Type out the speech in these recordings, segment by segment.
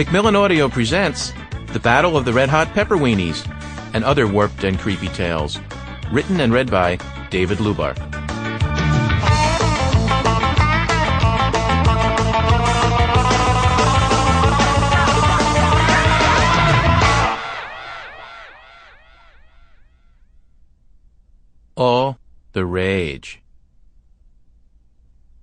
Macmillan Audio presents The Battle of the Red Hot Pepper Weenies and Other Warped and Creepy Tales. Written and read by David Lubar. All the rage.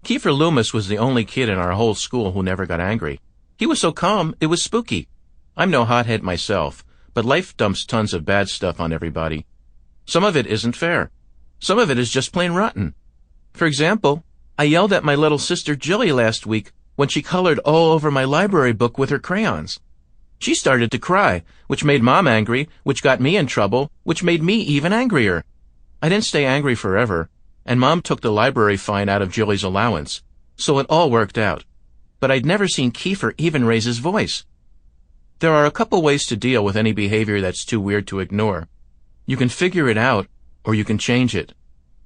Kiefer Loomis was the only kid in our whole school who never got angry. He was so calm, it was spooky. I'm no hothead myself, but life dumps tons of bad stuff on everybody. Some of it isn't fair. Some of it is just plain rotten. For example, I yelled at my little sister Jilly last week when she colored all over my library book with her crayons. She started to cry, which made Mom angry, which got me in trouble, which made me even angrier. I didn't stay angry forever, and Mom took the library fine out of Jilly's allowance, so it all worked out. But I'd never seen Kiefer even raise his voice. There are a couple ways to deal with any behavior that's too weird to ignore. You can figure it out, or you can change it.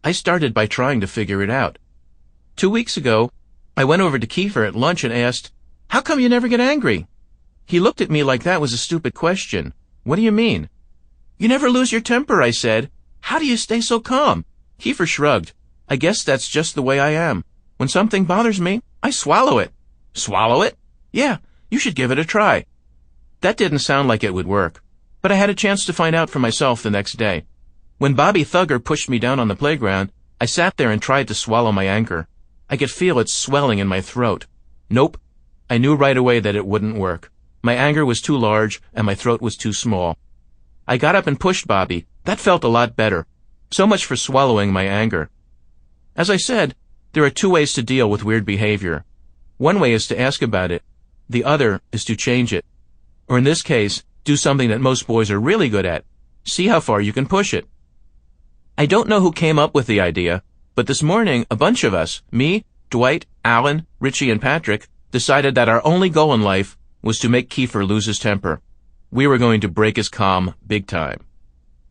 I started by trying to figure it out. 2 weeks ago, I went over to Kiefer at lunch and asked, "How come you never get angry?" He looked at me like that was a stupid question. "What do you mean?" "You never lose your temper," I said. "How do you stay so calm?" Kiefer shrugged. "I guess that's just the way I am. When something bothers me, I swallow it." "Swallow it?" "Yeah, you should give it a try." That didn't sound like it would work, but I had a chance to find out for myself the next day. When Bobby Thugger pushed me down on the playground, I sat there and tried to swallow my anger. I could feel it swelling in my throat. Nope. I knew right away that it wouldn't work. My anger was too large and my throat was too small. I got up and pushed Bobby. That felt a lot better. So much for swallowing my anger. As I said, there are two ways to deal with weird behavior. One way is to ask about it. The other is to change it. Or in this case, do something that most boys are really good at. See how far you can push it. I don't know who came up with the idea, but this morning a bunch of us, me, Dwight, Alan, Richie, and Patrick, decided that our only goal in life was to make Kiefer lose his temper. We were going to break his calm big time.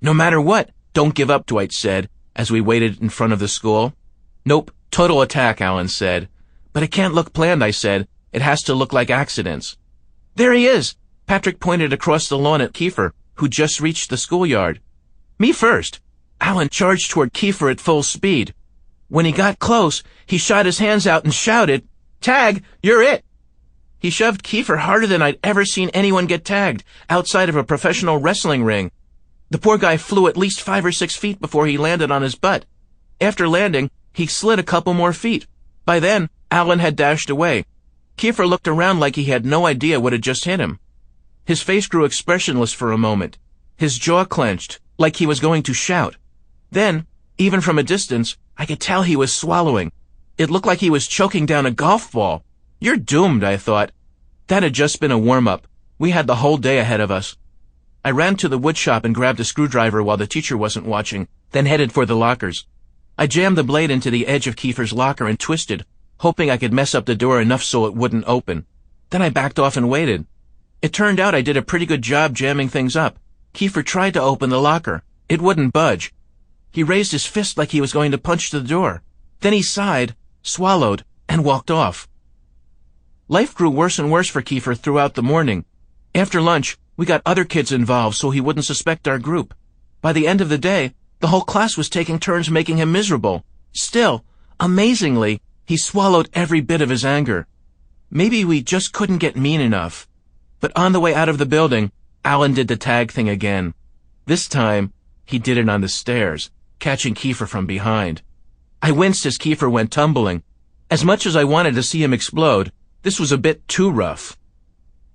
"No matter what, don't give up," Dwight said, as we waited in front of the school. "Nope, total attack," Alan said. "But it can't look planned," I said. "It has to look like accidents." "There he is!" Patrick pointed across the lawn at Kiefer, who just reached the schoolyard. "Me first." Alan charged toward Kiefer at full speed. When he got close, he shot his hands out and shouted, "Tag, you're it!" He shoved Kiefer harder than I'd ever seen anyone get tagged, outside of a professional wrestling ring. The poor guy flew at least 5 or 6 feet before he landed on his butt. After landing, he slid a couple more feet. By then, Alan had dashed away. Kiefer looked around like he had no idea what had just hit him. His face grew expressionless for a moment. His jaw clenched, like he was going to shout. Then, even from a distance, I could tell he was swallowing. It looked like he was choking down a golf ball. "You're doomed," I thought. That had just been a warm-up. We had the whole day ahead of us. I ran to the wood shop and grabbed a screwdriver while the teacher wasn't watching, then headed for the lockers. I jammed the blade into the edge of Kiefer's locker and twisted, hoping I could mess up the door enough so it wouldn't open. Then I backed off and waited. It turned out I did a pretty good job jamming things up. Kiefer tried to open the locker. It wouldn't budge. He raised his fist like he was going to punch the door. Then he sighed, swallowed, and walked off. Life grew worse and worse for Kiefer throughout the morning. After lunch, we got other kids involved so he wouldn't suspect our group. By the end of the day, the whole class was taking turns making him miserable. Still, amazingly, he swallowed every bit of his anger. Maybe we just couldn't get mean enough. But on the way out of the building, Alan did the tag thing again. This time, he did it on the stairs, catching Kiefer from behind. I winced as Kiefer went tumbling. As much as I wanted to see him explode, this was a bit too rough.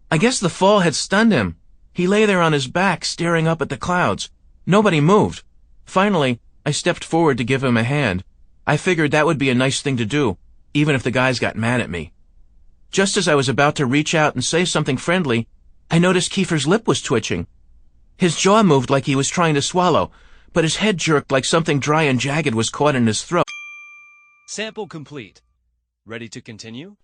I guess the fall had stunned him. He lay there on his back, staring up at the clouds. Nobody moved. Finally, I stepped forward to give him a hand. I figured that would be a nice thing to do, even if the guys got mad at me. Just as I was about to reach out and say something friendly, I noticed Kiefer's lip was twitching. His jaw moved like he was trying to swallow, but his head jerked like something dry and jagged was caught in his throat. Sample complete. Ready to continue?